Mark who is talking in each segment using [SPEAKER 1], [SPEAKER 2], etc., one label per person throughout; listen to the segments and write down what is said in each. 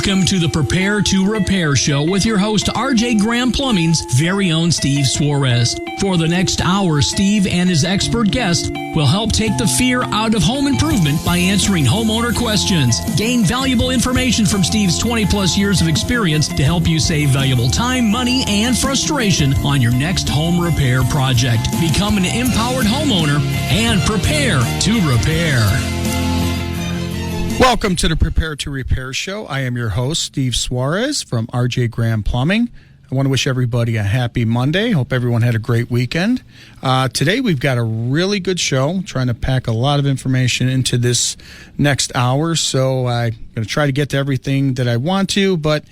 [SPEAKER 1] Welcome to the Prepare to Repair show with your host, RJ Graham Plumbing's very own Steve Suarez. For the next hour, Steve and his expert guest will help take the fear out of home improvement by answering homeowner questions. Gain valuable information from Steve's 20-plus years of experience to help you save valuable time, money, and frustration on your next home repair project. Become an empowered homeowner and prepare to repair.
[SPEAKER 2] Welcome to the Prepare to Repair show. I am your host, Steve Suarez from RJ Graham Plumbing. I want to wish everybody a happy Monday. Hope everyone had a great weekend. Today we've got a really good show, trying to pack a lot of information into this next hour. So I'm going to try to get to everything that I want to, but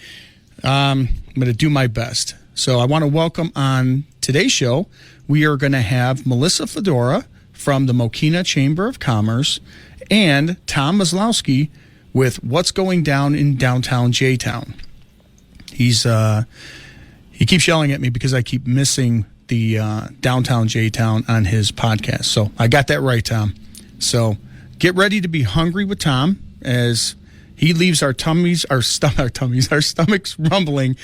[SPEAKER 2] I'm going to do my best. So I want to welcome on today's show, we are going to have Melissa Fedora from the Mokena Chamber of Commerce and Tom Maslowski with What's Going Down in Downtown J-Town. He keeps yelling at me because I keep missing the Downtown J-Town on his podcast. So I got that right, Tom. So get ready to be hungry with Tom as he leaves our stomachs rumbling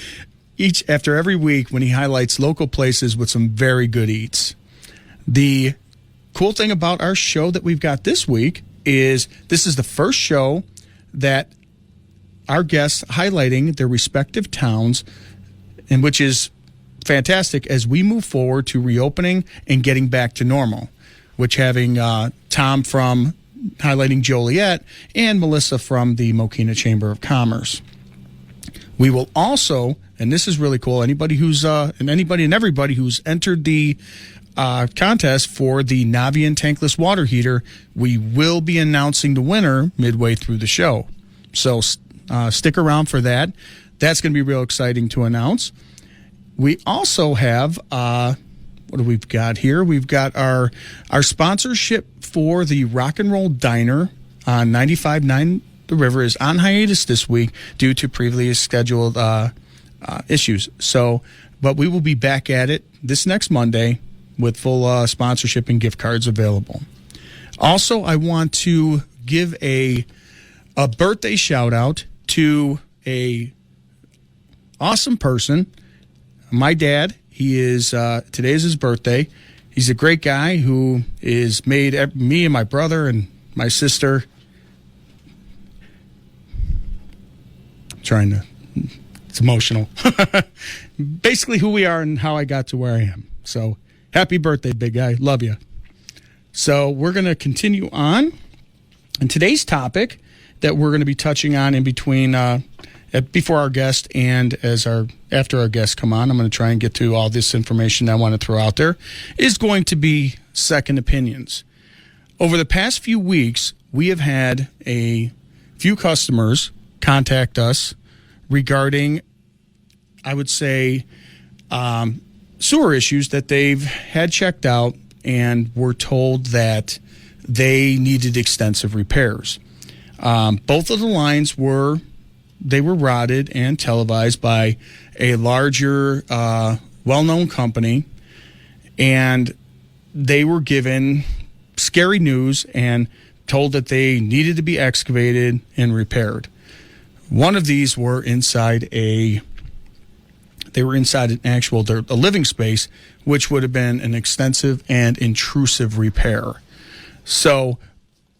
[SPEAKER 2] after every week when he highlights local places with some very good eats. The cool thing about our show that we've got this week is this is the first show that our guests highlighting their respective towns, and which is fantastic as we move forward to reopening and getting back to normal, which having Tom from highlighting Joliet and Melissa from the Mokena Chamber of Commerce. We will also, and this is really cool, anybody and everybody who's entered the contest for the Navien Tankless Water Heater, we will be announcing the winner midway through the show. So stick around for that. That's going to be real exciting to announce. We also have, what do we've got here? We've got our sponsorship for the Rock and Roll Diner on 95.9 The River is on hiatus this week due to previously scheduled issues. But we will be back at it this next Monday with full sponsorship and gift cards available. Also, I want to give a birthday shout out to a awesome person. My dad. He is today is his birthday. He's a great guy who is made me and my brother and my sister. It's emotional. Basically, who we are and how I got to where I am. So. Happy birthday, big guy. Love you. So we're going to continue on. And today's topic that we're going to be touching on in between, before our guest and after our guests come on, I'm going to try and get to all this information I want to throw out there, is going to be second opinions. Over the past few weeks, we have had a few customers contact us regarding, I would say, sewer issues that they've had checked out and were told that they needed extensive repairs. Both of the lines were rotted and televised by a larger, well-known company, and they were given scary news and told that they needed to be excavated and repaired. One of these were inside a living space, which would have been an extensive and intrusive repair. So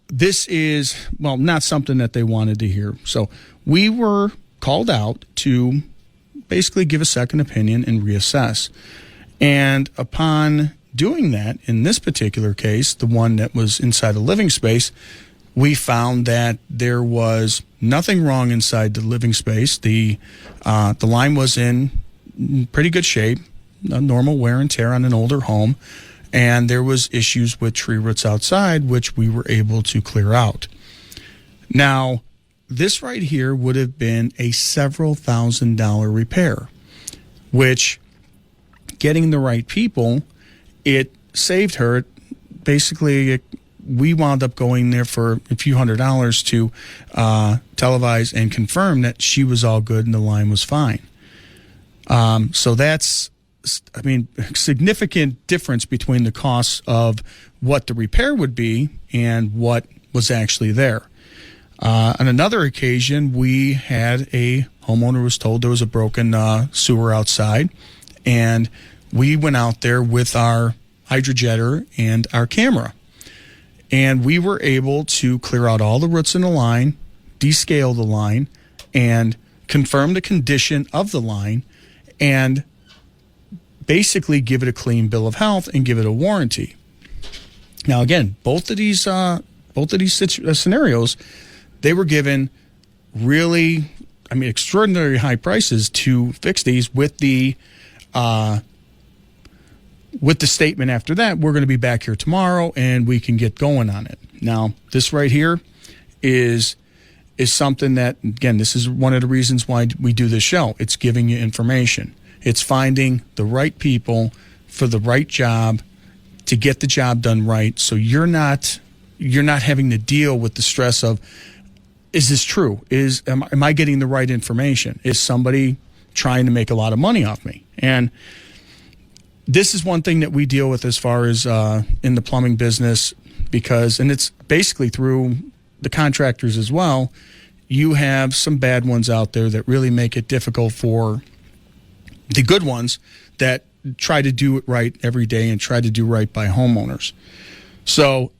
[SPEAKER 2] this is, not something that they wanted to hear. So we were called out to basically give a second opinion and reassess. And upon doing that, in this particular case, the one that was inside a living space, we found that there was nothing wrong inside the living space. The line was in pretty good shape, normal wear and tear on an older home, and there was issues with tree roots outside, which we were able to clear out. Now, this right here would have been a several $1,000 repair, which, getting the right people, it saved her. Basically, we wound up going there for a few $100s to televise and confirm that she was all good and the line was fine. So that's, significant difference between the costs of what the repair would be and what was actually there. On another occasion, we had a homeowner who was told there was a broken sewer outside, and we went out there with our hydrojetter and our camera. And we were able to clear out all the roots in the line, descale the line, and confirm the condition of the line, and basically give it a clean bill of health and give it a warranty. Now, again, both of these scenarios, they were given really, extraordinary high prices to fix these with the statement after that, we're going to be back here tomorrow and we can get going on it. Now, this right here is something that, again, this is one of the reasons why we do this show. It's giving you information. It's finding the right people for the right job to get the job done right, so you're not having to deal with the stress of, is this true? Am I getting the right information? Is somebody trying to make a lot of money off me? And this is one thing that we deal with as far as in the plumbing business, and it's basically through the contractors as well. You have some bad ones out there that really make it difficult for the good ones that try to do it right every day and try to do right by homeowners. So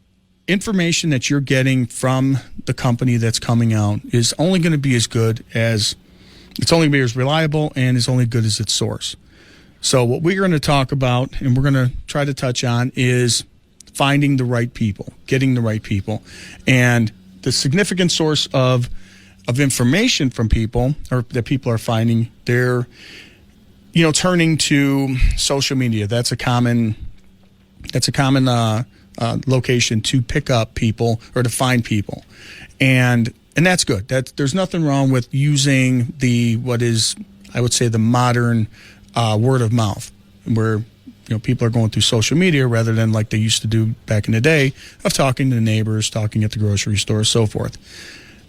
[SPEAKER 2] information that you're getting from the company that's coming out is only going to be as good as, it's only going to be as reliable and as only good as its source. So what we're going to talk about and we're going to try to touch on is finding the right people, getting the right people. And the significant source of information from people, or that people are finding, they're turning to social media. That's a common location to pick up people or to find people, and that's good. There's nothing wrong with using what is, I would say, the modern word of mouth, where people are going through social media rather than like they used to do back in the day of talking to neighbors, talking at the grocery store, so forth.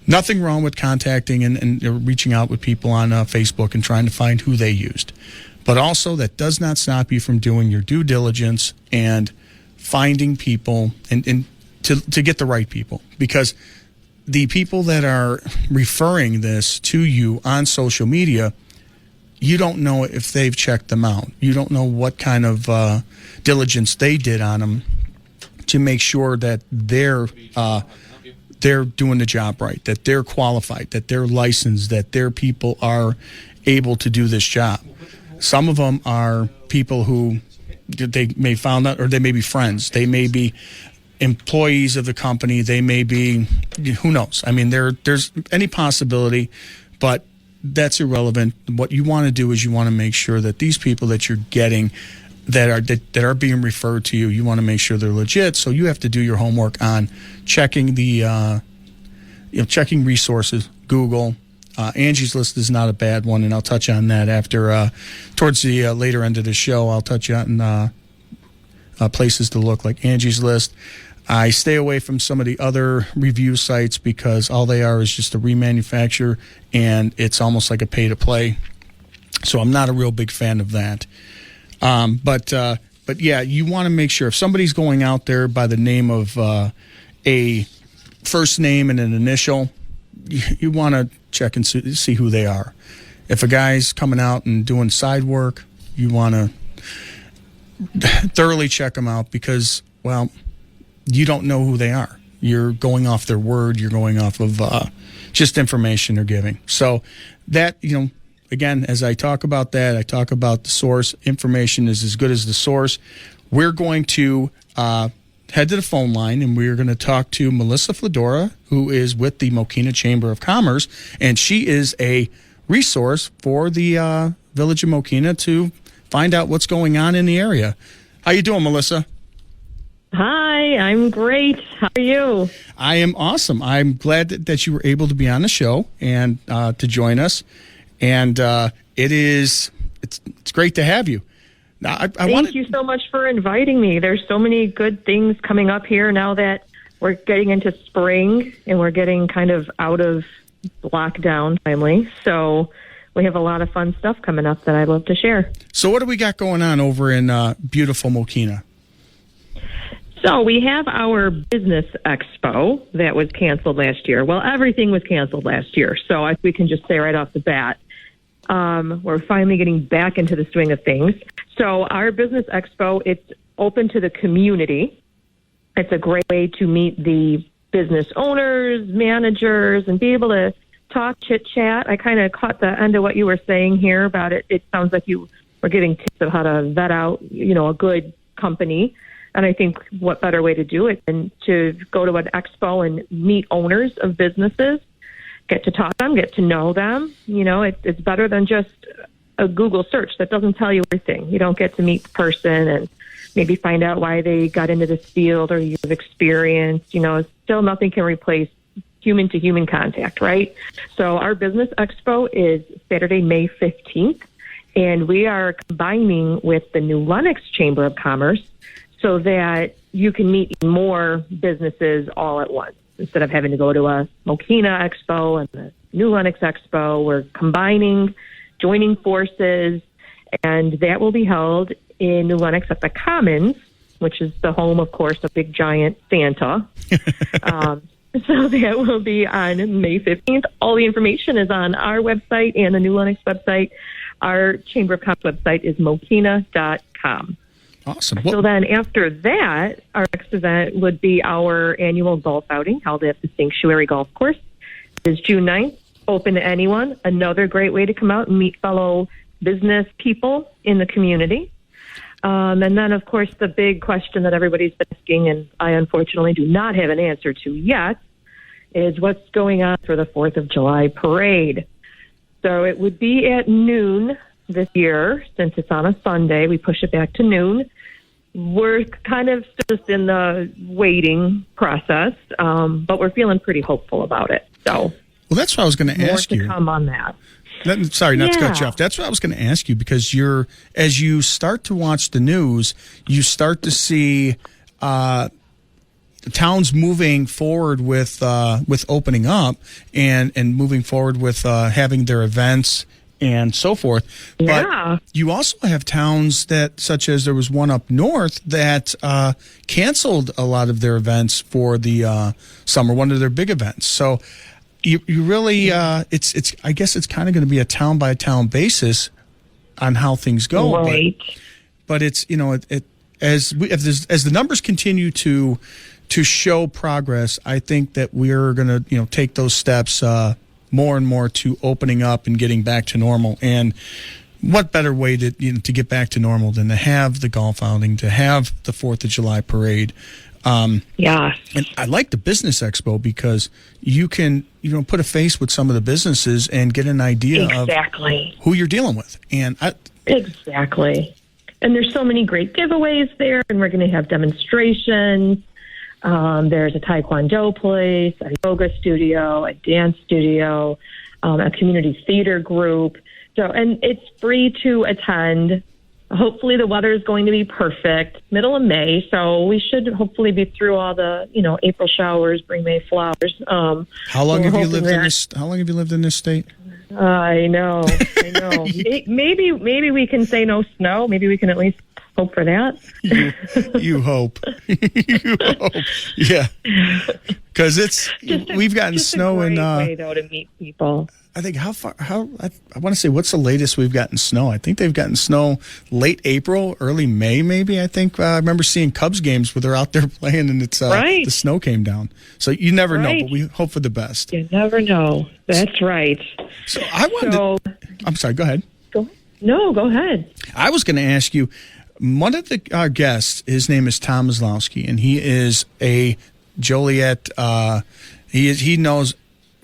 [SPEAKER 2] Nothing wrong with contacting and reaching out with people on Facebook and trying to find who they used. But also, that does not stop you from doing your due diligence and finding people and to get the right people. Because the people that are referring this to you on social media, you don't know if they've checked them out. You don't know what kind of diligence they did on them to make sure that they're doing the job right, that they're qualified, that they're licensed, that their people are able to do this job. Some of them are people who they may found out, or they may be friends. They may be employees of the company. They may be, who knows? There's any possibility, but that's irrelevant. What you want to do is you want to make sure that these people that you're getting that are being referred to you want to make sure they're legit. So you have to do your homework on checking checking resources, Google. Angie's List is not a bad one, and I'll touch on that after towards the later end of the show. I'll touch on places to look like Angie's List. I stay away from some of the other review sites because all they are is just a remanufacture, and it's almost like a pay-to-play. So I'm not a real big fan of that. But yeah, you want to make sure if somebody's going out there by the name of a first name and an initial, you want to check and see who they are. If a guy's coming out and doing side work, you want to thoroughly check them out because, well, you don't know who they are. You're going off their word. You're going off of just information they're giving. So that, again, as I talk about that, I talk about the source. Information is as good as the source. We're going to head to the phone line, and we're going to talk to Melissa Fedora, who is with the Mokena Chamber of Commerce, and she is a resource for the Village of Mokena to find out what's going on in the area. How you doing, Melissa?
[SPEAKER 3] Hi, I'm great. How are you?
[SPEAKER 2] I am awesome. I'm glad that you were able to be on the show and to join us. And it's great to have you. Now,
[SPEAKER 3] Thank you so much for inviting me. There's so many good things coming up here now that we're getting into spring and we're getting kind of out of lockdown finally. So we have a lot of fun stuff coming up that I'd love to share.
[SPEAKER 2] So what do we got going on over in beautiful Mokena?
[SPEAKER 3] So we have our business expo that was canceled last year. Well, everything was canceled last year. So we can just say right off the bat, we're finally getting back into the swing of things. So our business expo, it's open to the community. It's a great way to meet the business owners, managers, and be able to talk, chit-chat. I kind of caught the end of what you were saying here about it. It sounds like you were giving tips of how to vet out, a good company. And I think what better way to do it than to go to an expo and meet owners of businesses, get to talk to them, get to know them. It's better than just a Google search that doesn't tell you everything. You don't get to meet the person and maybe find out why they got into this field or years of experience. Still nothing can replace human-to-human contact, right? So our business expo is Saturday, May 15th, and we are combining with the New Lenox Chamber of Commerce so that you can meet more businesses all at once. Instead of having to go to a Mokena Expo and the New Lenox Expo, we're combining, joining forces, and that will be held in New Lenox at the Commons, which is the home, of course, of big giant Santa. So that will be on May 15th. All the information is on our website and the New Lenox website. Our Chamber of Commerce website is mokena.com.
[SPEAKER 2] Awesome.
[SPEAKER 3] So then after that, our next event would be our annual golf outing held at the Sanctuary Golf Course. It is June 9th, open to anyone. Another great way to come out and meet fellow business people in the community. And then, of course, the big question that everybody's been asking, and I unfortunately do not have an answer to yet, is what's going on for the 4th of July parade. So it would be at noon this year. Since it's on a Sunday, we push it back to noon. We're kind of just in the waiting process, but we're feeling pretty hopeful about it. So,
[SPEAKER 2] well, that's what I was going to ask you.
[SPEAKER 3] More to come on that.
[SPEAKER 2] Sorry, not to cut you off. That's what I was going to ask you, because as you start to watch the news, you start to see the towns moving forward with opening up and moving forward with having their events and so forth.
[SPEAKER 3] Yeah.
[SPEAKER 2] But you also have towns such as there was one up north that canceled a lot of their events for the summer, one of their big events. So you really, it's I guess it's kind of going to be a town by town basis on how things go.
[SPEAKER 3] Right.
[SPEAKER 2] But it's, as the numbers continue to show progress, I think that we're going to, take those steps more and more to opening up and getting back to normal. And what better way to get back to normal than to have the golf outing, to have the 4th of July parade.
[SPEAKER 3] Yeah.
[SPEAKER 2] And I like the business expo because you can, put a face with some of the businesses and get an idea of who you're dealing with.
[SPEAKER 3] Exactly. And there's so many great giveaways there, and we're going to have demonstrations. There's a Taekwondo place, a yoga studio, a dance studio, a community theater group. So, and it's free to attend. Hopefully the weather is going to be perfect, middle of May, so we should hopefully be through all the, April showers, bring May flowers.
[SPEAKER 2] How long have you lived in this? How long have you lived in this state?
[SPEAKER 3] I know. Maybe we can say no snow. Maybe we can at least hope for that.
[SPEAKER 2] You hope. You hope. Yeah. Because we've gotten snow in.
[SPEAKER 3] Way though to meet people.
[SPEAKER 2] I think I want to say, what's the latest we've gotten snow? I think they've gotten snow late April, early May, maybe. I think I remember seeing Cubs games where they're out there playing and it's
[SPEAKER 3] right.
[SPEAKER 2] The snow came down. So you never know, but we hope for the best.
[SPEAKER 3] You never know. That's right.
[SPEAKER 2] So I'm sorry, go ahead.
[SPEAKER 3] No, go ahead.
[SPEAKER 2] I was going to ask you, one of our guests, his name is Tom Maslowski, and he is a Joliet, he knows.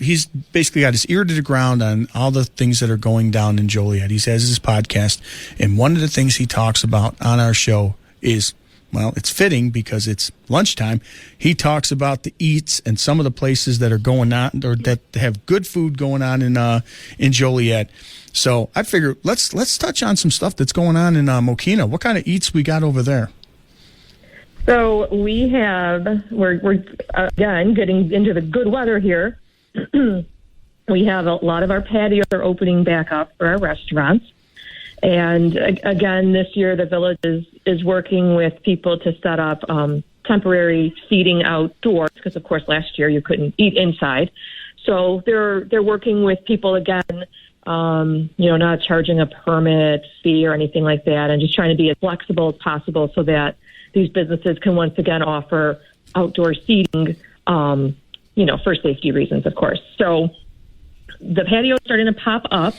[SPEAKER 2] He's basically got his ear to the ground on all the things that are going down in Joliet. He has his podcast, and one of the things he talks about on our show is, well, it's fitting because it's lunchtime. He talks about the eats and some of the places that are going on, or that have good food going on in Joliet. So I figure let's touch on some stuff that's going on in Mokena. What kind of eats we got over there?
[SPEAKER 3] So we're again getting into the good weather here. We have a lot of our patios are opening back up for our restaurants. And again, this year the village is working with people to set up temporary seating outdoors because, of course, last year you couldn't eat inside. So they're working with people again, not charging a permit fee or anything like that, and just trying to be as flexible as possible so that these businesses can once again offer outdoor seating, for safety reasons, of course. So the patio is starting to pop up,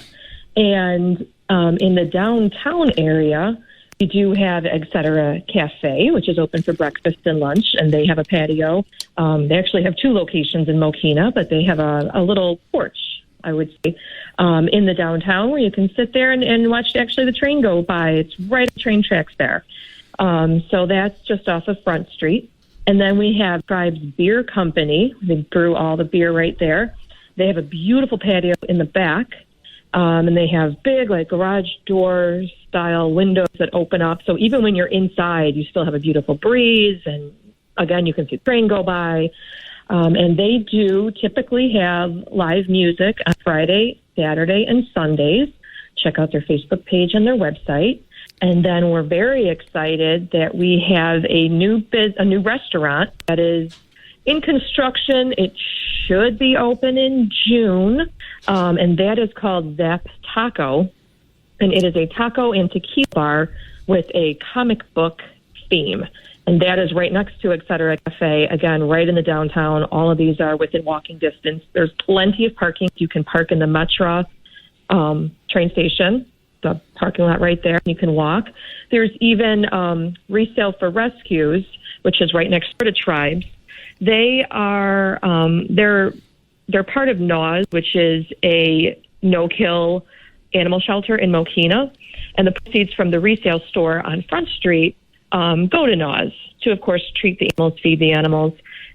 [SPEAKER 3] and in the downtown area, we do have Etc. Cafe, which is open for breakfast and lunch, and they have a patio. They actually have 2 locations in Mokena, but they have a little porch, I would say, in the downtown where you can sit there and watch actually the train go by. It's right at the train tracks there. So that's just off of Front Street. And then we have Tribe's Beer Company. They brew all the beer right there. They have a beautiful patio in the back. And they have big, garage door style windows that open up. So even when you're inside, you still have a beautiful breeze. And again, you can see the train go by. And they do typically have live music on Friday, Saturday, and Sundays. Check out their Facebook page and their website. And then we're very excited that we have a new restaurant that is in construction. It should be open in June, and that is called Zap Taco. And it is a taco and tequila bar with a comic book theme. And that is right next to Etc. Cafe, again, right in the downtown. All of these are within walking distance. There's plenty of parking. You can park in the Metro train station, the parking lot right there. You can walk. There's even Resale for Rescues, which is right next door to Tribes. They are they're part of NAWS, which is a no-kill animal shelter in Mokena, and the proceeds from the resale store on Front Street go to NAWS to, of course, treat the animals, feed the animals.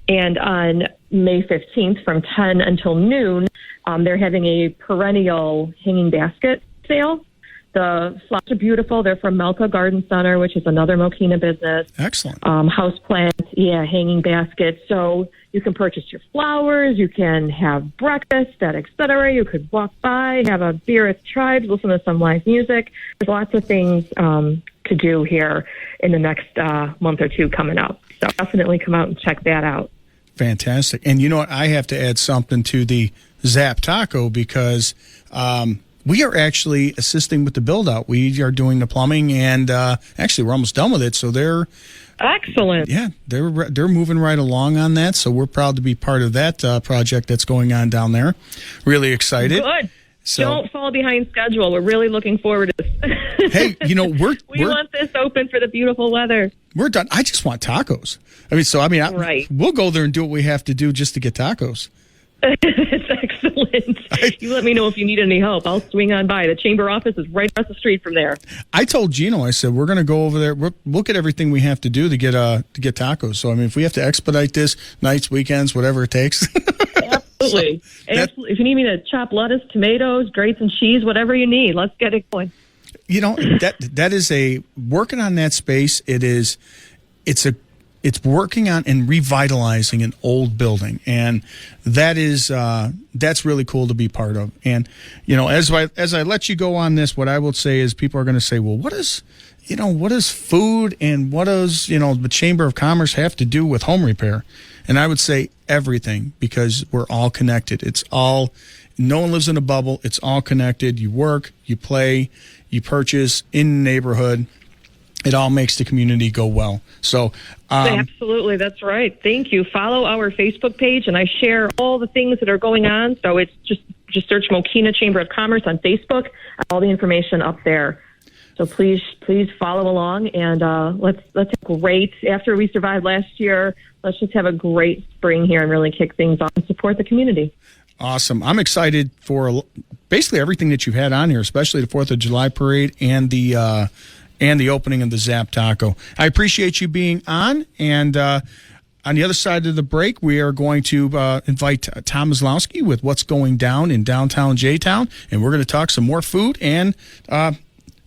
[SPEAKER 3] And on May 15th from 10 until noon, they're having a perennial hanging basket sale. The flowers are beautiful. They're from Melka Garden Center, which is another Mokena business.
[SPEAKER 2] Excellent.
[SPEAKER 3] House plants, hanging baskets. So you can purchase your flowers. You can have breakfast at Etc. You could walk by, have a beer at Tribes, listen to some live music. There's lots of things to do here in the next month or two coming up. So definitely come out and check that out.
[SPEAKER 2] Fantastic. And you know what? I have to add something to the Zap Taco because we are actually assisting with the build-out. We are doing the plumbing, and actually we're almost done with it. So they're
[SPEAKER 3] excellent.
[SPEAKER 2] Yeah, they're moving right along on that. So we're proud to be part of that project that's going on down there. Really excited.
[SPEAKER 3] Good.
[SPEAKER 2] So,
[SPEAKER 3] don't fall behind schedule. We're really looking forward to this.
[SPEAKER 2] Hey, we
[SPEAKER 3] want this open for the beautiful weather.
[SPEAKER 2] We're done. I just want tacos.
[SPEAKER 3] Right.
[SPEAKER 2] We'll go there and do what we have to do just to get tacos.
[SPEAKER 3] It's excellent. You let me know if you need any help. I'll swing on by. The chamber office is right across the street from there.
[SPEAKER 2] I told Gino, I said, we're going to go over there. We'll look at everything we have to do to get tacos. So, if we have to expedite this, nights, weekends, whatever it takes.
[SPEAKER 3] Absolutely. Absolutely. If you need me to chop lettuce, tomatoes, grates, and cheese, whatever you need, let's get it going.
[SPEAKER 2] That is working on that space. It's working on and revitalizing an old building, and that's really cool to be part of. And as I let you go on this, what I will say is people are going to say, well, what does food and what does the Chamber of Commerce have to do with home repair? And I would say everything, because we're all connected. No one lives in a bubble. It's all connected. You work, you play, you purchase in the neighborhood. It all makes the community go well. So,
[SPEAKER 3] absolutely, that's right. Thank you. Follow our Facebook page, and I share all the things that are going on. So it's just search Mokena Chamber of Commerce on Facebook. All the information up there. So please follow along, and let's have great. After we survived last year, let's just have a great spring here and really kick things off and support the community.
[SPEAKER 2] Awesome. I'm excited for basically everything that you've had on here, especially the 4th of July parade and the opening of the Zap Taco. I appreciate you being on, and on the other side of the break, we are going to invite Tom Maslowski with what's going down in downtown J-Town, and we're going to talk some more food and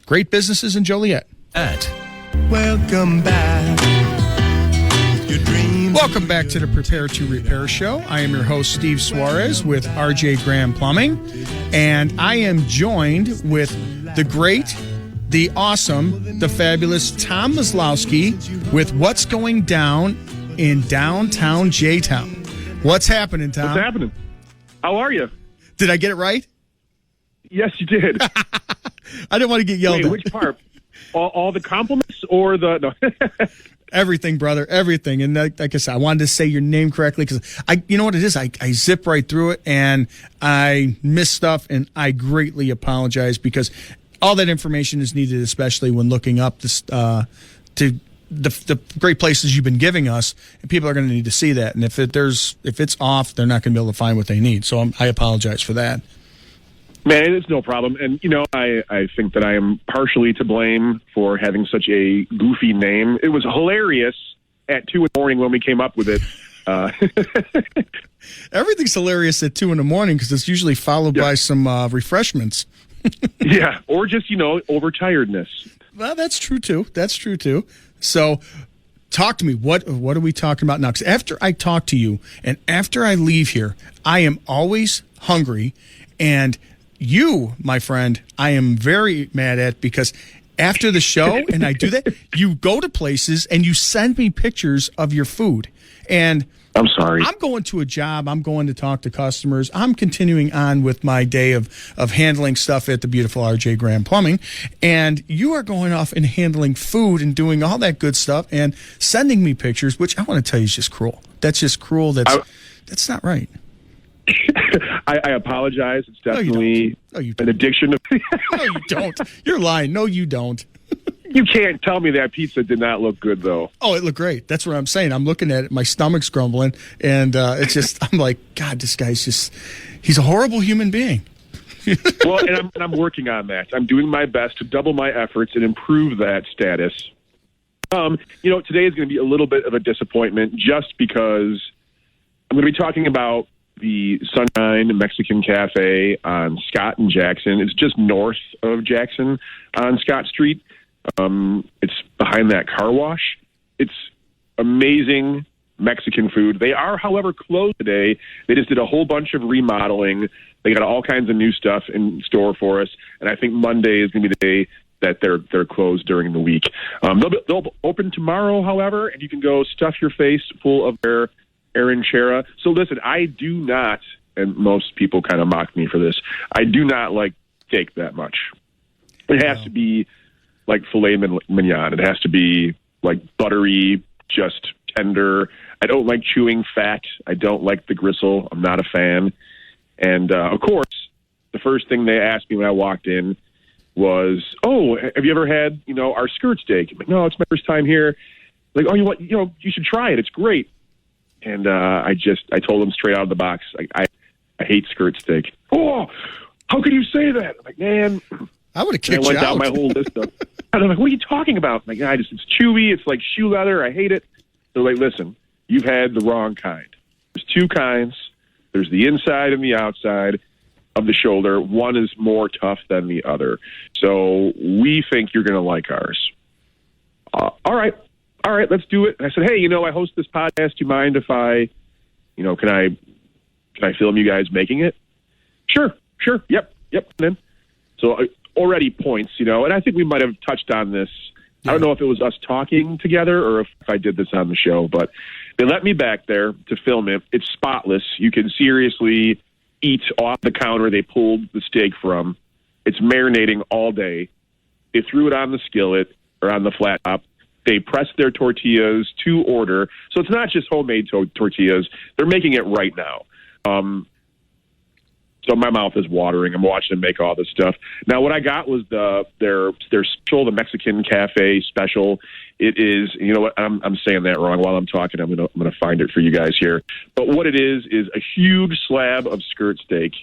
[SPEAKER 2] great businesses in Joliet.
[SPEAKER 4] Welcome back.
[SPEAKER 2] Welcome back to the Prepare to Repair Show. I am your host, Steve Suarez, with RJ Graham Plumbing, and I am joined with the great, the awesome, the fabulous Tom Maslowski with what's going down in downtown J-Town. What's happening, Tom?
[SPEAKER 5] What's happening? How are you?
[SPEAKER 2] Did I get it right?
[SPEAKER 5] Yes, you did.
[SPEAKER 2] I didn't want to get yelled at.
[SPEAKER 5] Which part? All the compliments or the... No.
[SPEAKER 2] Everything, brother, everything. And like I said, I wanted to say your name correctly because you know what it is? I zip right through it and I miss stuff, and I greatly apologize because all that information is needed, especially when looking up this, to the great places you've been giving us, and people are going to need to see that. And if it's off, they're not going to be able to find what they need. So I apologize for that.
[SPEAKER 5] Man, it's no problem. And, I think that I am partially to blame for having such a goofy name. It was hilarious at 2 a.m. when we came up with it.
[SPEAKER 2] Everything's hilarious at 2 a.m. because it's usually followed by some refreshments.
[SPEAKER 5] Yeah, or just, overtiredness.
[SPEAKER 2] Well, that's true, too. So talk to me. What are we talking about now? Because after I talk to you and after I leave here, I am always hungry. And you, my friend, I am very mad at because after the show and I do that, you go to places and you send me pictures of your food. And
[SPEAKER 5] I'm sorry.
[SPEAKER 2] I'm going to a job. I'm going to talk to customers. I'm continuing on with my day of handling stuff at the beautiful RJ Graham Plumbing. And you are going off and handling food and doing all that good stuff and sending me pictures, which I want to tell you is just cruel. That's just cruel. That's not right.
[SPEAKER 5] I apologize. It's definitely an addiction.
[SPEAKER 2] No, you don't. You're lying. No, you don't.
[SPEAKER 5] You can't tell me that pizza did not look good, though.
[SPEAKER 2] Oh, it looked great. That's what I'm saying. I'm looking at it. My stomach's grumbling. And it's just, I'm like, God, this guy's he's a horrible human being.
[SPEAKER 5] Well, and I'm working on that. I'm doing my best to double my efforts and improve that status. Today is going to be a little bit of a disappointment just because I'm going to be talking about the Sunshine Mexican Cafe on Scott and Jackson. It's just north of Jackson on Scott Street. It's behind that car wash. It's amazing Mexican food. They are, however, closed today. They just did a whole bunch of remodeling. They got all kinds of new stuff in store for us. And I think Monday is going to be the day that they're closed during the week. They'll open tomorrow, however, and you can go stuff your face full of their Aranchera. So listen, I do not, and most people kind of mock me for this, I do not like steak that much. It has to be like filet mignon. It has to be like buttery, just tender. I don't like chewing fat. I don't like the gristle. I'm not a fan. And, of course, the first thing they asked me when I walked in was, "Oh, have you ever had, our skirt steak?" I'm like, "No, it's my first time here." Like, "Oh, you should try it. It's great." And I told them straight out of the box, I hate skirt steak. "Oh, how could you say that?" I'm like, "Man."
[SPEAKER 2] I would have kicked you out.
[SPEAKER 5] I went down my whole list of. And I'm like, "What are you talking about?" I'm like, it's chewy. It's like shoe leather. I hate it. They're like, "Listen, you've had the wrong kind. There's two kinds. There's the inside and the outside of the shoulder. One is more tough than the other. So we think you're going to like ours." All right, let's do it. And I said, "Hey, I host this podcast. Do you mind if I, can I film you guys making it?" Sure. Yep. And then, so already points, and I think we might have touched on this. I don't know if it was us talking together or if I did this on the show, but they let me back there to film it. It's spotless. You can seriously eat off the counter they pulled the steak from. It's marinating all day. They threw it on the skillet or on the flat top. They press their tortillas to order. So it's not just homemade tortillas. They're making it right now. So my mouth is watering. I'm watching them make all this stuff. Now, what I got was their special, the Mexican Cafe special. It is, you know what, I'm saying that wrong while I'm talking. I'm gonna find it for you guys here. But what it is a huge slab of skirt steak.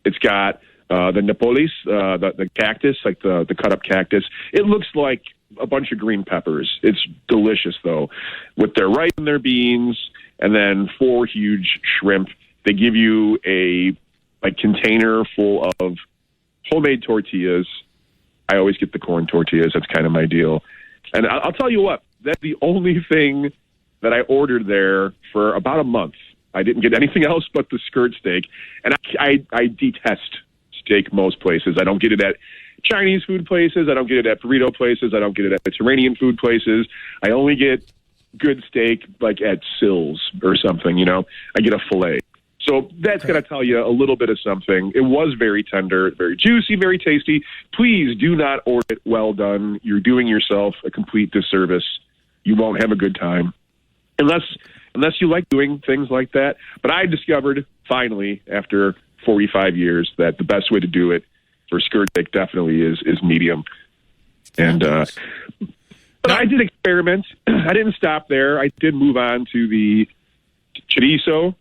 [SPEAKER 5] It's got the Napolis, the cactus, like the cut up cactus. It looks like a bunch of green peppers. It's delicious though, with their rice and their beans, and then 4 huge shrimp. They give you a container full of homemade tortillas. I always get the corn tortillas. That's kind of my deal. And I'll tell you what, that's the only thing that I ordered there for about a month. I didn't get anything else but the skirt steak. And I detest steak most places. I don't get it at Chinese food places. I don't get it at burrito places. I don't get it at Mediterranean food places. I only get good steak like at Sills or something, I get a filet. So that's going to tell you a little bit of something. It was very tender, very juicy, very tasty. Please do not order it well done. You're doing yourself a complete disservice. You won't have a good time unless you like doing things like that. But I discovered finally after 45 years that the best way to do it for skirt steak definitely is medium. And but I did experiment. I didn't stop there. I did move on to the chorizo.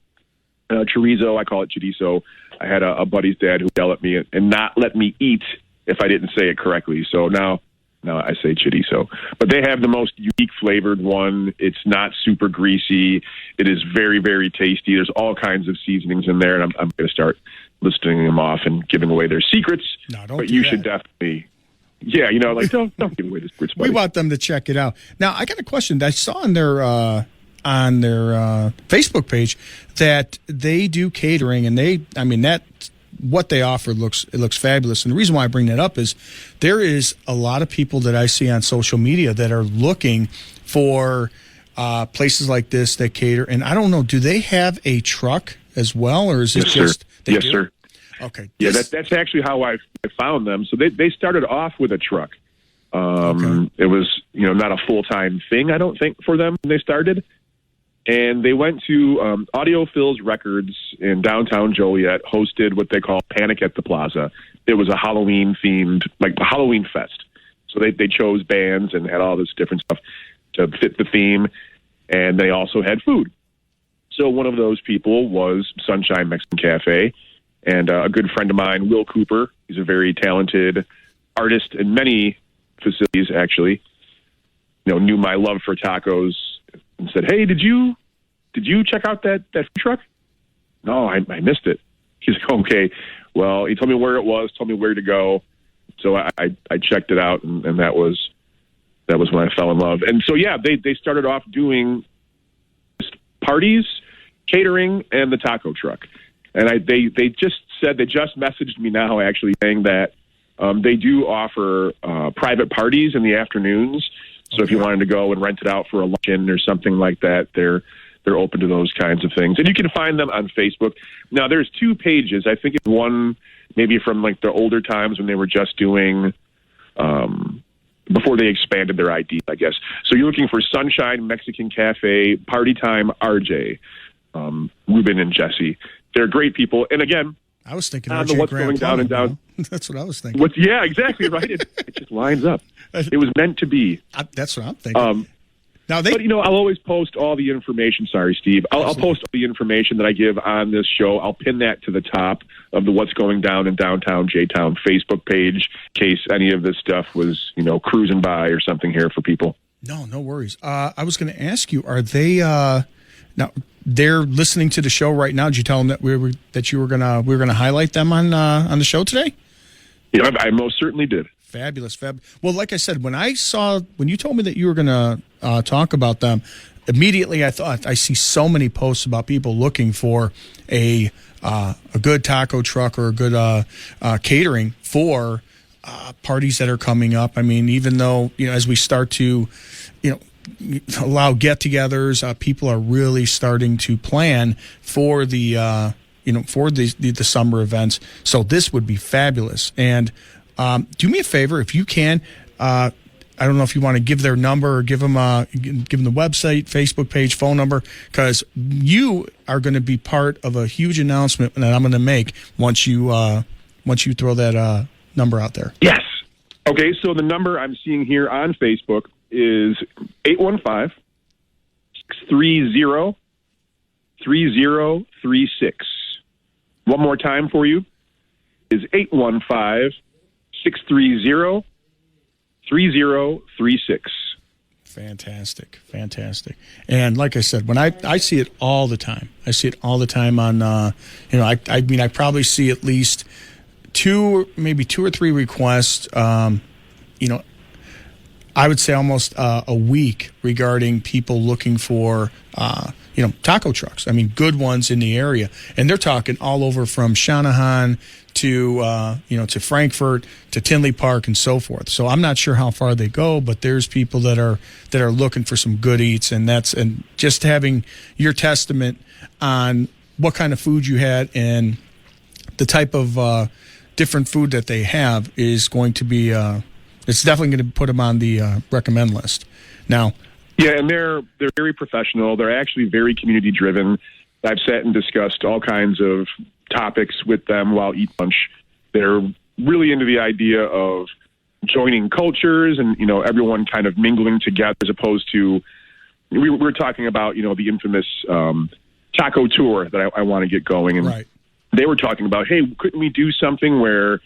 [SPEAKER 5] Chorizo, I call it chorizo. I had a buddy's dad who yelled at me and not let me eat if I didn't say it correctly. So now I say chorizo. But they have the most unique flavored one. It's not super greasy. It is very, very tasty. There's all kinds of seasonings in there, and I'm going to start listing them off and giving away their secrets.
[SPEAKER 2] No, don't
[SPEAKER 5] but
[SPEAKER 2] do
[SPEAKER 5] you
[SPEAKER 2] that.
[SPEAKER 5] Should definitely... Yeah, don't give away the secrets, buddy.
[SPEAKER 2] We want them to check it out. Now, I got a question. I saw on their Facebook page that they do catering, and that what they offer looks fabulous. And the reason why I bring that up is there is a lot of people that I see on social media that are looking for places like this that cater. And I don't know, do they have a truck as well, or is it just?
[SPEAKER 5] Yes, sir.
[SPEAKER 2] Okay.
[SPEAKER 5] Yeah, that's actually how I found them. So they started off with a truck. It was, not a full-time thing, I don't think, for them when they started. And they went to Audio Phil's Records in downtown Joliet, hosted what they call Panic at the Plaza. It was a Halloween-themed, like a Halloween fest. So they chose bands and had all this different stuff to fit the theme. And they also had food. So one of those people was Sunshine Mexican Cafe. And a good friend of mine, Will Cooper, he's a very talented artist in many facilities, actually, knew my love for tacos and said, "Hey, did you check out that food truck?" "No, I missed it." He's like, "Okay." Well, he told me where it was, told me where to go. So I checked it out, and that was when I fell in love. And so, yeah, they started off doing parties, catering, and the taco truck. And they just messaged me now, actually, saying that they do offer private parties in the afternoons. So if you wanted to go and rent it out for a luncheon or something like that, they're open to those kinds of things. And you can find them on Facebook. Now, there's 2 pages. I think it's one maybe from like the older times when they were just doing before they expanded their ID, I guess. So you're looking for Sunshine Mexican Cafe, Party Time RJ, Ruben and Jesse. They're great people. And again,
[SPEAKER 2] I was thinking
[SPEAKER 5] on the what's going down and down.
[SPEAKER 2] That's what I was thinking.
[SPEAKER 5] Yeah, exactly right. It just lines up. It was meant to be.
[SPEAKER 2] That's what I'm thinking. But
[SPEAKER 5] I'll always post all the information. Sorry, Steve. I'll post all the information that I give on this show. I'll pin that to the top of the What's Going Down in Downtown J-Town Facebook page in case any of this stuff was, cruising by or something here for people.
[SPEAKER 2] No worries. I was going to ask you, are they now? They're listening to the show right now. Did you tell them that we were gonna highlight them on the show today?
[SPEAKER 5] Yeah, I most certainly did.
[SPEAKER 2] Fabulous. Well, like I said, when you told me that you were going to talk about them, immediately I thought, I see so many posts about people looking for a good taco truck or a good catering for parties that are coming up. I mean, even though, as we start to, allow get-togethers, people are really starting to plan for the summer events. So this would be fabulous. And do me a favor, if you can. I don't know if you want to give their number or give them the website, Facebook page, phone number, because you are going to be part of a huge announcement that I'm going to make once you throw that number out there.
[SPEAKER 5] Yes. Okay. So the number I'm seeing here on Facebook is 815-630-3036. One more time for you is 815-630-3036.
[SPEAKER 2] Fantastic. And like I said, when I see it all the time. I see it all the time on, I probably see at least 2 or 3 requests, I would say almost a week regarding people looking for, taco trucks. I mean, good ones in the area. And they're talking all over from Shanahan to Frankfurt, to Tinley Park, and so forth. So I'm not sure how far they go, but there's people that are looking for some good eats, and just having your testament on what kind of food you had and the type of different food that they have is going to be it's definitely going to put them on the recommend list. Now,
[SPEAKER 5] yeah, and they're very professional. They're actually very community driven. I've sat and discussed all kinds of topics with them while eating lunch. They're really into the idea of joining cultures and, everyone kind of mingling together, as opposed to, we were talking about, the infamous taco tour that I want to get going. And
[SPEAKER 2] right.
[SPEAKER 5] They were talking about, hey, couldn't we do something where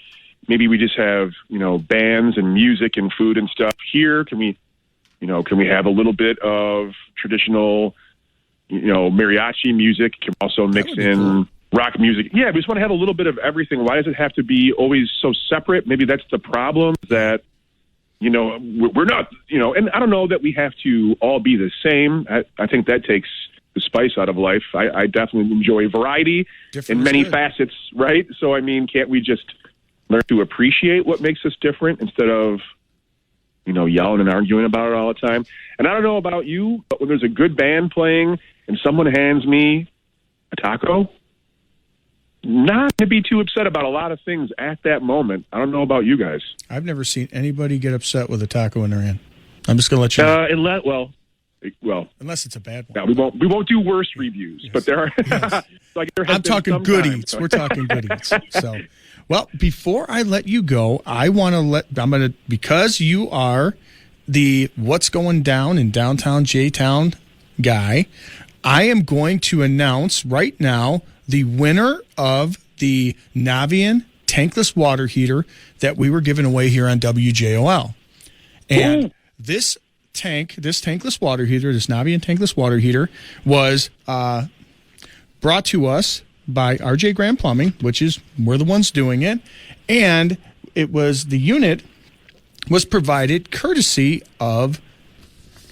[SPEAKER 5] maybe we just have, bands and music and food and stuff here? Can we have a little bit of traditional, mariachi music? Can we also mix in cool rock music? Yeah, we just want to have a little bit of everything. Why does it have to be always so separate? Maybe that's the problem, that, we're not, and I don't know that we have to all be the same. I think that takes the spice out of life. I definitely enjoy variety in many facets, right? So, can't we just learn to appreciate what makes us different instead of, yelling and arguing about it all the time? And I don't know about you, but when there's a good band playing and someone hands me a taco, not to be too upset about a lot of things at that moment. I don't know about you guys.
[SPEAKER 2] I've never seen anybody get upset with a taco in their hand. I'm just going to let you know. Unless it's a bad one.
[SPEAKER 5] No, we won't do worse reviews, yes. But there are.
[SPEAKER 2] Yes.
[SPEAKER 5] I'm
[SPEAKER 2] talking good eats. So. We're talking good eats. So, well, before I let you go, because you are the What's Going Down in Downtown J-Town guy, I am going to announce right now the winner of the Navien Tankless Water Heater that we were giving away here on WJOL. And this tankless water heater, this Navien Tankless Water Heater, was brought to us by RJ Graham Plumbing, which is, we're the ones doing it. And the unit was provided courtesy of,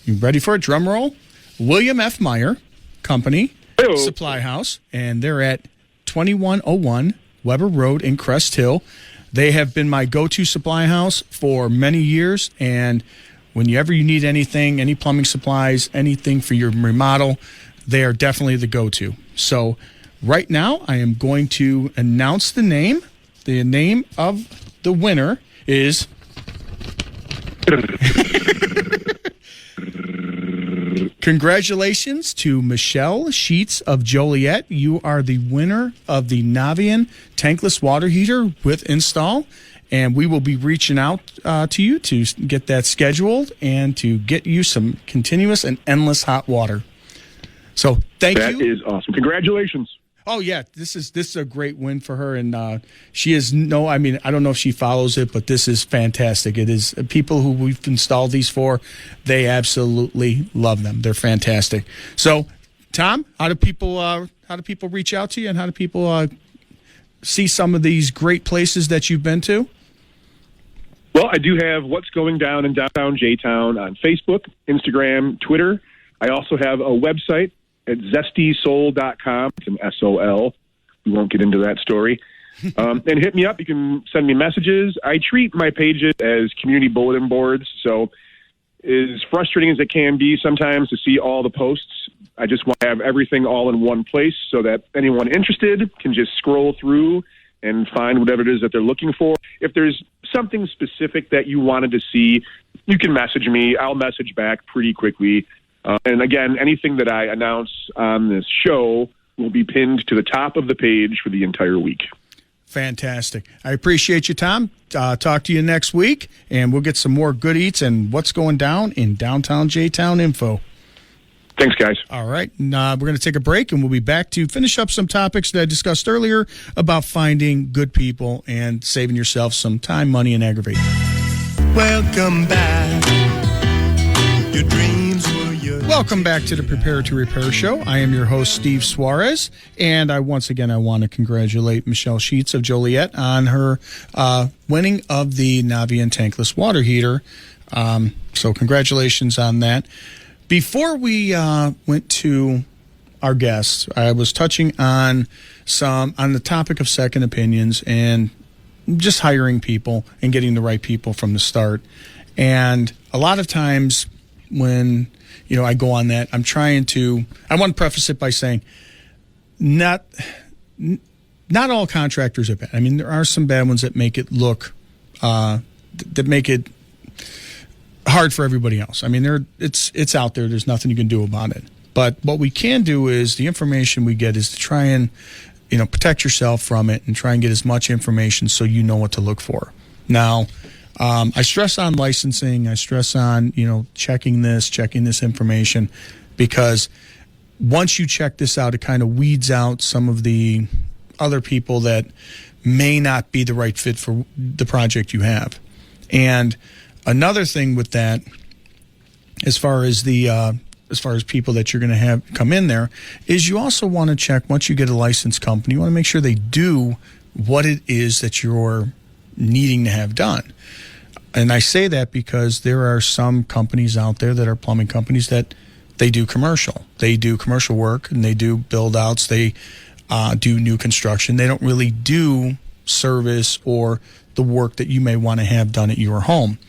[SPEAKER 2] you ready for a drum roll? William F. Meyer Company Supply House, and they're at 2101 Weber Road in Crest Hill. They have been my go-to supply house for many years, and whenever you need anything, any plumbing supplies, anything for your remodel, they are definitely the go-to. So right now, I am going to announce the name. The name of the winner is... Congratulations to Michelle Sheets of Joliet. You are the winner of the Navien Tankless Water Heater with install, and we will be reaching out to you to get that scheduled and to get you some continuous and endless hot water. So thank you.
[SPEAKER 5] That is awesome. Congratulations.
[SPEAKER 2] Oh yeah, this is a great win for her, and she is I don't know if she follows it, but this is fantastic. It is people who we've installed these for, they absolutely love them. They're fantastic. So, Tom, how do people reach out to you, and how do people see some of these great places that you've been to?
[SPEAKER 5] Well, I do have What's Going Down in Downtown J-Town on Facebook, Instagram, Twitter. I also have a website at zestysoul.com. It's an S-O-L. We won't get into that story. And hit me up. You can send me messages. I treat my pages as community bulletin boards, so as frustrating as it can be sometimes to see all the posts, I just want to have everything all in one place so that anyone interested can just scroll through and find whatever it is that they're looking for. If there's something specific that you wanted to see, you can message me. I'll message back pretty quickly. And again, anything that I announce on this show will be pinned to the top of the page for the entire week.
[SPEAKER 2] Fantastic. I appreciate you, Tom. Talk to you next week, and we'll get some more good eats and what's going down in downtown J-Town info.
[SPEAKER 5] Thanks, guys.
[SPEAKER 2] All right. We're going to take a break, and we'll be back to finish up some topics that I discussed earlier about finding good people and saving yourself some time, money, and aggravation.
[SPEAKER 4] Welcome back. Your dreams were yours.
[SPEAKER 2] Welcome back to the Prepare to Repair Show. I am your host, Steve Suarez, and I want to congratulate Michelle Sheets of Joliet on her winning of the Navien Tankless Water Heater. So congratulations on that. Before we went to our guests, I was touching on the topic of second opinions and just hiring people and getting the right people from the start. And a lot of times when, I go on that, I want to preface it by saying not all contractors are bad. I mean, there are some bad ones that make it look, that make it hard for everybody else. I mean, it's out there. There's nothing you can do about it. But what we can do is the information we get is to try and, protect yourself from it and try and get as much information so you know what to look for. Now, I stress on licensing. I stress on, checking this information, because once you check this out, it kind of weeds out some of the other people that may not be the right fit for the project you have. And another thing with that, as far as people that you're going to have come in there, is you also want to check, once you get a licensed company, you want to make sure they do what it is that you're needing to have done. And I say that because there are some companies out there that are plumbing companies that they do commercial. They do commercial work and they do build outs. They do new construction. They don't really do service or the work that you may want to have done at your home.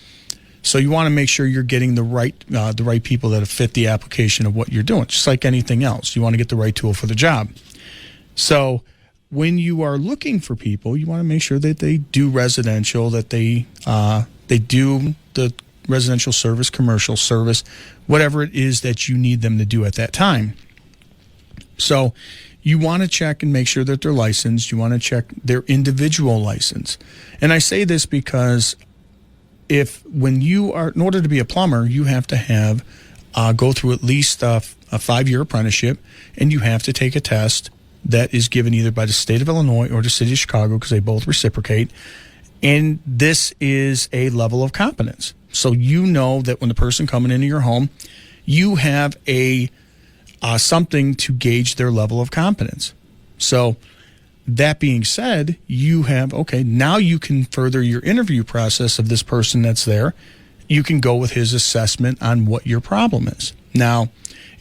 [SPEAKER 2] So you want to make sure you're getting the right people that fit the application of what you're doing. Just like anything else, you want to get the right tool for the job. So when you are looking for people, you want to make sure that they do residential, that they do the residential service, commercial service, whatever it is that you need them to do at that time. So you want to check and make sure that they're licensed. You want to check their individual license. And I say this because in order to be a plumber, you have to have go through at least a 5-year apprenticeship, and you have to take a test that is given either by the state of Illinois or the city of Chicago, because they both reciprocate. And this is a level of competence. So you know that when the person coming into your home, you have something to gauge their level of competence. So that being said, now you can further your interview process of this person that's there. You can go with his assessment on what your problem is. Now,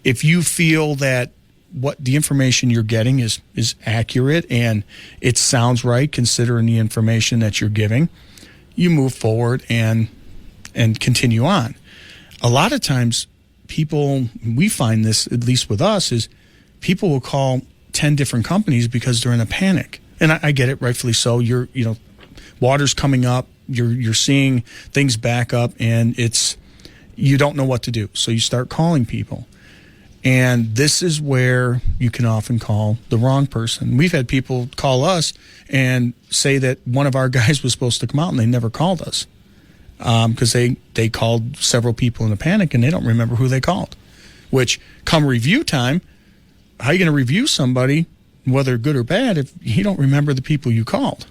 [SPEAKER 2] if you feel that what the information you're getting is accurate and it sounds right considering the information that you're giving, you move forward and continue on. A lot of times we find this, at least with us, is people will call 10 different companies because they're in a panic. And I get it, rightfully so. Water's coming up, you're seeing things back up, and you don't know what to do. So you start calling people. And this is where you can often call the wrong person. We've had people call us and say that one of our guys was supposed to come out and they never called us because they called several people in a panic and they don't remember who they called. Which, come review time, how are you going to review somebody, whether good or bad, if you don't remember the people you called?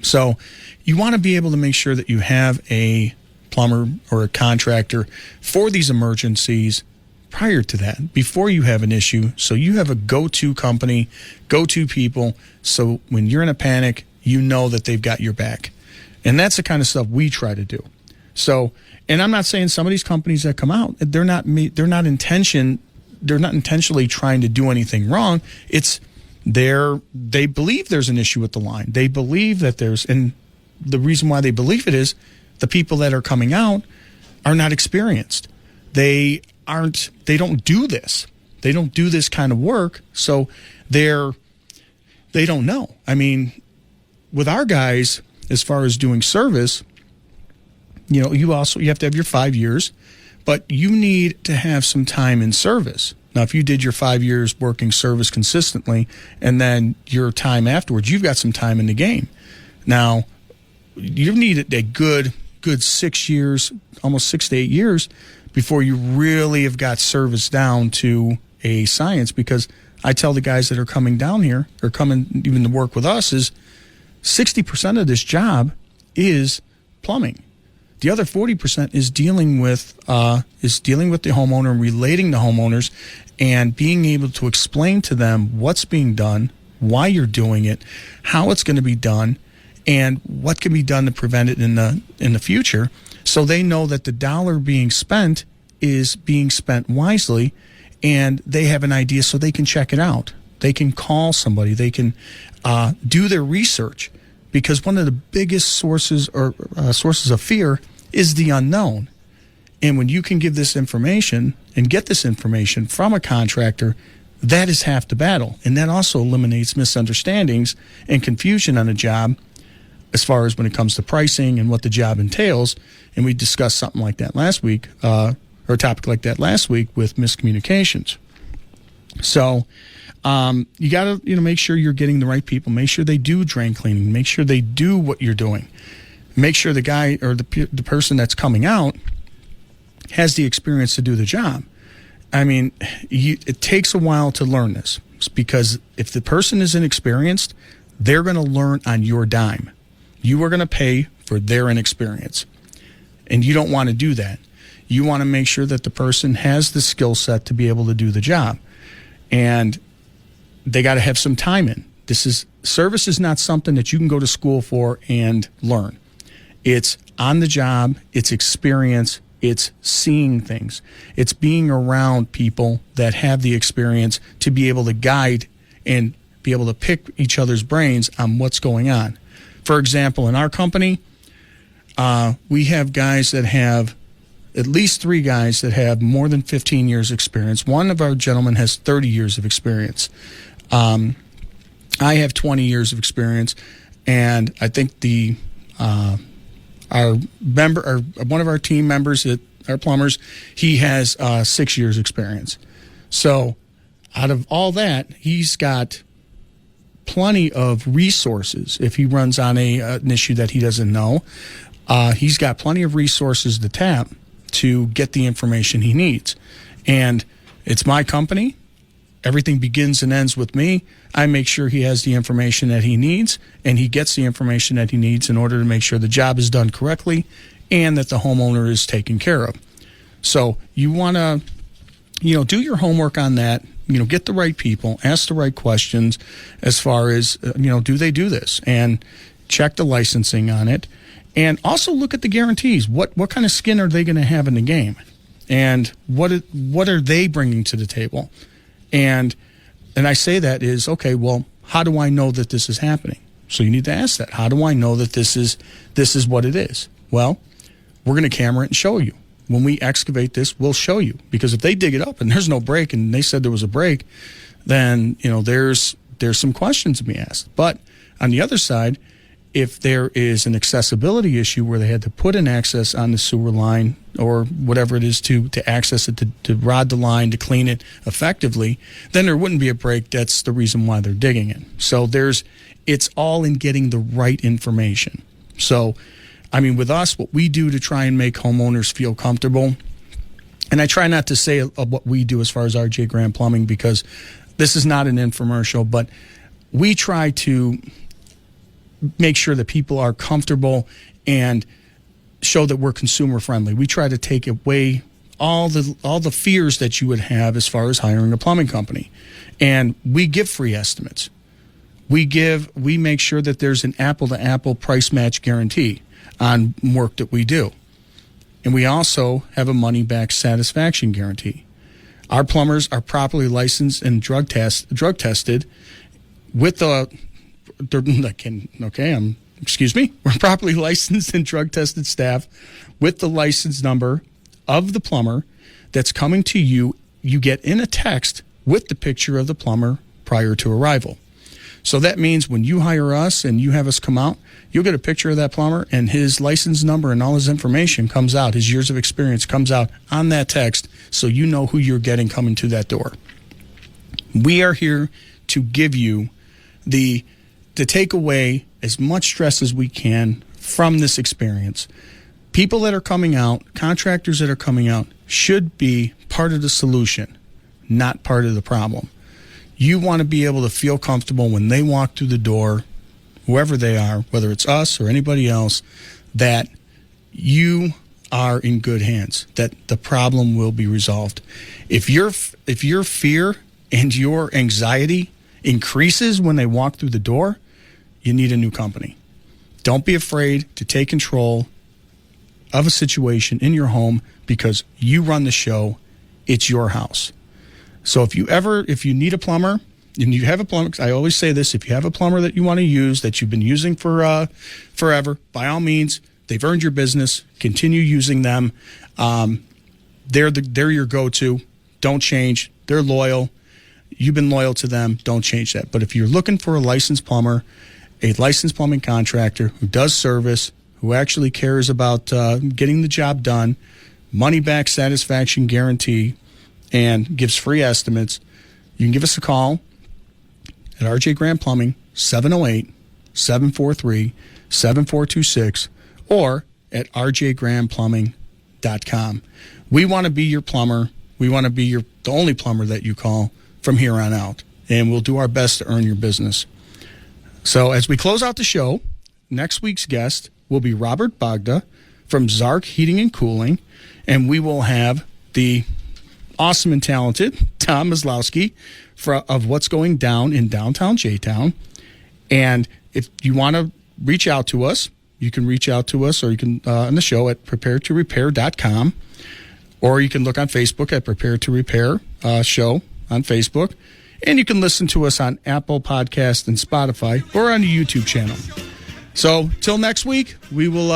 [SPEAKER 2] So you want to be able to make sure that you have a plumber or a contractor for these emergencies prior to that, before you have an issue, so you have a go-to company, go-to people, so when you're in a panic, you know that they've got your back. And that's the kind of stuff we try to do. So, and I'm not saying some of these companies that come out, they're not intentionally trying to do anything wrong. It's they believe there's an issue with the line. They believe that and the reason why they believe it is the people that are coming out are not experienced. They don't do this. They don't do this kind of work, so they don't know. I mean, with our guys, as far as doing service, you have to have your 5 years, but you need to have some time in service. Now, if you did your 5 years working service consistently and then your time afterwards, you've got some time in the game. Now, you need a good 6 years, almost 6 to 8 years before you really have got service down to a science, because I tell the guys that are coming down here or coming even to work with us is 60% of this job is plumbing. The other 40% is dealing with the homeowner and relating to homeowners and being able to explain to them what's being done, why you're doing it, how it's going to be done, and what can be done to prevent it in the future, so they know that the dollar being spent is being spent wisely, and they have an idea, so they can check it out. They can call somebody. They can do their research, because one of the biggest sources of fear is the unknown. And when you can give this information and get this information from a contractor, that is half the battle. And that also eliminates misunderstandings and confusion on a job as far as when it comes to pricing and what the job entails. And we discussed something like that last week, or a topic like that last week with miscommunications. So you got to make sure you're getting the right people. Make sure they do drain cleaning. Make sure they do what you're doing. Make sure the guy or the person that's coming out has the experience to do the job. I mean, it takes a while to learn this, because if the person is inexperienced, they're going to learn on your dime. You are going to pay for their inexperience, and you don't want to do that. You want to make sure that the person has the skill set to be able to do the job, and they got to have some time in. Service is not something that you can go to school for and learn. It's on the job, it's experience, it's seeing things. It's being around people that have the experience to be able to guide and be able to pick each other's brains on what's going on. For example, in our company, we have guys that have, at least 3 guys that have more than 15 years experience. One of our gentlemen has 30 years of experience. I have 20 years of experience, and I think one of our team members, our plumbers, he has 6 years experience. So out of all that, he's got plenty of resources. If he runs on an issue that he doesn't know, he's got plenty of resources to tap to get the information he needs. And it's my company. Everything begins and ends with me. I make sure he has the information that he needs, and he gets the information that he needs in order to make sure the job is done correctly and that the homeowner is taken care of. So you want to, do your homework on that. Get the right people, ask the right questions as far as, do they do this? And check the licensing on it. And also look at the guarantees. What kind of skin are they going to have in the game? And what are they bringing to the table? And I say that is, okay, well, how do I know that this is happening? So you need to ask that. How do I know that this is what it is? Well, we're going to camera it and show you. When we excavate this, we'll show you. Because if they dig it up and there's no break, and they said there was a break, then there's some questions to be asked. But on the other side, if there is an accessibility issue where they had to put an access on the sewer line or whatever it is to access it, to rod the line, to clean it effectively, then there wouldn't be a break. That's the reason why they're digging it. So it's all in getting the right information. So, with us, what we do to try and make homeowners feel comfortable, and I try not to say what we do as far as RJ Graham Plumbing, because this is not an infomercial, but we try to make sure that people are comfortable and show that we're consumer friendly. We try to take away all the fears that you would have as far as hiring a plumbing company. And we give free estimates. We make sure that there's an apple-to-apple price match guarantee on work that we do. And we also have a money-back satisfaction guarantee. Our plumbers are properly licensed and drug tested with we're properly licensed and drug tested staff with the license number of the plumber that's coming to you. You get in a text with the picture of the plumber prior to arrival. So that means when you hire us and you have us come out, you'll get a picture of that plumber, and his license number and all his information comes out. His years of experience comes out on that text, so you know who you're getting coming to that door. We are here to give you to take away as much stress as we can from this experience. People that are coming out, contractors that are coming out, should be part of the solution, not part of the problem. You want to be able to feel comfortable when they walk through the door, whoever they are, whether it's us or anybody else, that you are in good hands, that the problem will be resolved. If your fear and your anxiety increases when they walk through the door, you need a new company. Don't be afraid to take control of a situation in your home, because you run the show. It's your house. So if you need a plumber, and you have a plumber, I always say this, if you have a plumber that you want to use, that you've been using for forever, by all means, they've earned your business, continue using them. They're your go-to. Don't change. They're loyal. You've been loyal to them. Don't change that. But if you're looking for a licensed plumber, a licensed plumbing contractor who does service, who actually cares about getting the job done, money-back satisfaction guarantee, and gives free estimates, you can give us a call at RJ Graham Plumbing, 708-743-7426, or at rjgrahamplumbing.com. We want to be your plumber. We want to be the only plumber that you call from here on out, and we'll do our best to earn your business. So as we close out the show, next week's guest will be Robert Bogda from Zark Heating and Cooling, and we will have the awesome and talented Tom Maslowski of What's Going Down in downtown J-Town. And if you want to reach out to us, you can reach out to us, or you can on the show at preparetorepair.com, or you can look on Facebook at Prepare to Repair show on Facebook, and you can listen to us on Apple Podcast and Spotify, or on the YouTube channel. So till next week, we will